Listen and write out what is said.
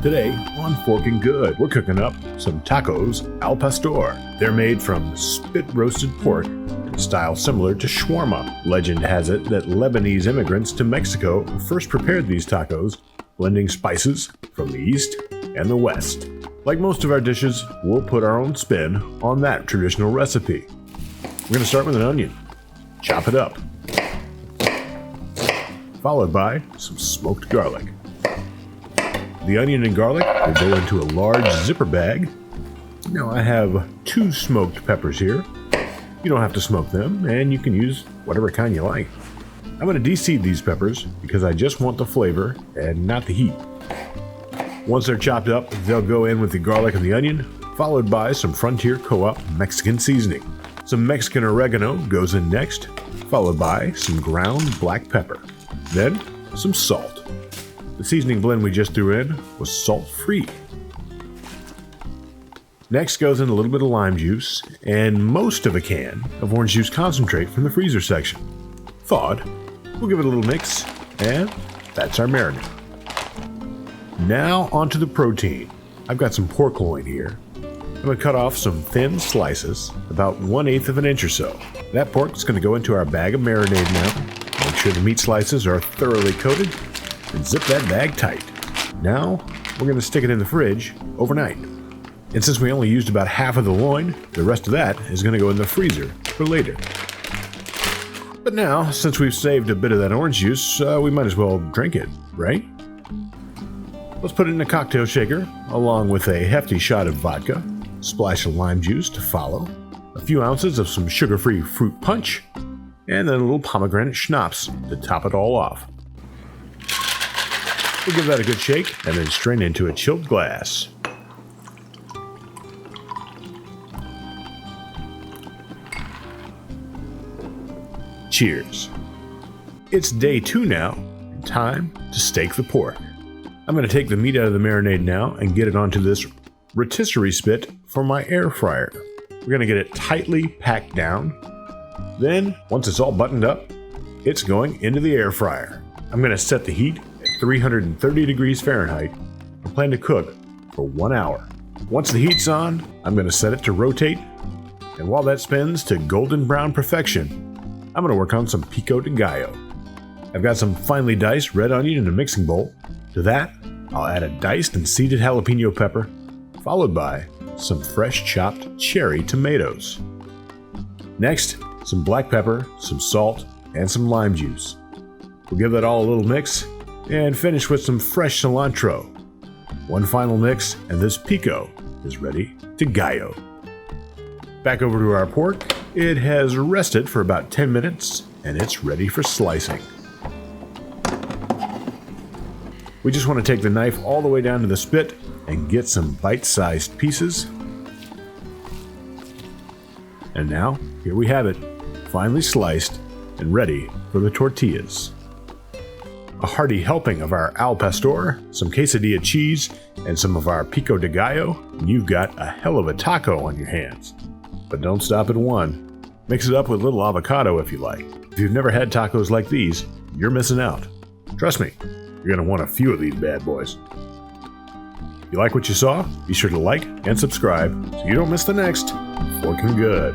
Today on Forking Good, we're cooking up some tacos al pastor. They're made from spit-roasted pork in a style similar to shawarma. Legend has it that Lebanese immigrants to Mexico first prepared these tacos, blending spices from the east and the west. Like most of our dishes, we'll put our own spin on that traditional recipe. We're going to start with an onion. Chop it up. Followed by some smoked garlic. The onion and garlic will go into a large zipper bag. Now I have 2 smoked peppers here. You don't have to smoke them, and you can use whatever kind you like. I'm going to de-seed these peppers because I just want the flavor and not the heat. Once they're chopped up, they'll go in with the garlic and the onion, followed by some Frontier Co-op Mexican seasoning. Some Mexican oregano goes in next, followed by some ground black pepper. Then, some salt. The seasoning blend we just threw in was salt-free. Next goes in a little bit of lime juice and most of a can of orange juice concentrate from the freezer section. Thawed. We'll give it a little mix, and that's our marinade. Now onto the protein. I've got some pork loin here. I'm going to cut off some thin slices, about 1/8 of an inch or so. That pork is going to go into our bag of marinade now. Make sure the meat slices are thoroughly coated and zip that bag tight. Now, we're going to stick it in the fridge overnight. And since we only used about half of the loin, the rest of that is going to go in the freezer for later. But now, since we've saved a bit of that orange juice, we might as well drink it, right? Let's put it in a cocktail shaker, along with a hefty shot of vodka, splash of lime juice to follow, a few ounces of some sugar-free fruit punch, and then a little pomegranate schnapps to top it all off. We'll give that a good shake and then strain into a chilled glass. Cheers. It's day 2 now, and time to steak the pork. I'm going to take the meat out of the marinade now and get it onto this rotisserie spit for my air fryer. We're going to get it tightly packed down. Then, once it's all buttoned up, it's going into the air fryer. I'm going to set the heat at 330 degrees Fahrenheit and plan to cook for 1 hour. Once the heat's on, I'm going to set it to rotate, and while that spins to golden brown perfection, I'm going to work on some pico de gallo. I've got some finely diced red onion in a mixing bowl. To that, I'll add a diced and seeded jalapeno pepper, followed by some fresh chopped cherry tomatoes. Next, some black pepper, some salt, and some lime juice. We'll give that all a little mix and finish with some fresh cilantro. One final mix and this pico is ready to gallo. Back over to our pork. It has rested for about 10 minutes and it's ready for slicing. We just want to take the knife all the way down to the spit and get some bite-sized pieces. And now, here we have it, finely sliced and ready for the tortillas. A hearty helping of our al pastor, some quesadilla cheese, and some of our pico de gallo, and you've got a hell of a taco on your hands. But don't stop at one. Mix it up with a little avocado if you like. If you've never had tacos like these, you're missing out. Trust me, you're going to want a few of these bad boys. If you like what you saw, be sure to like and subscribe so you don't miss the next Forking Good.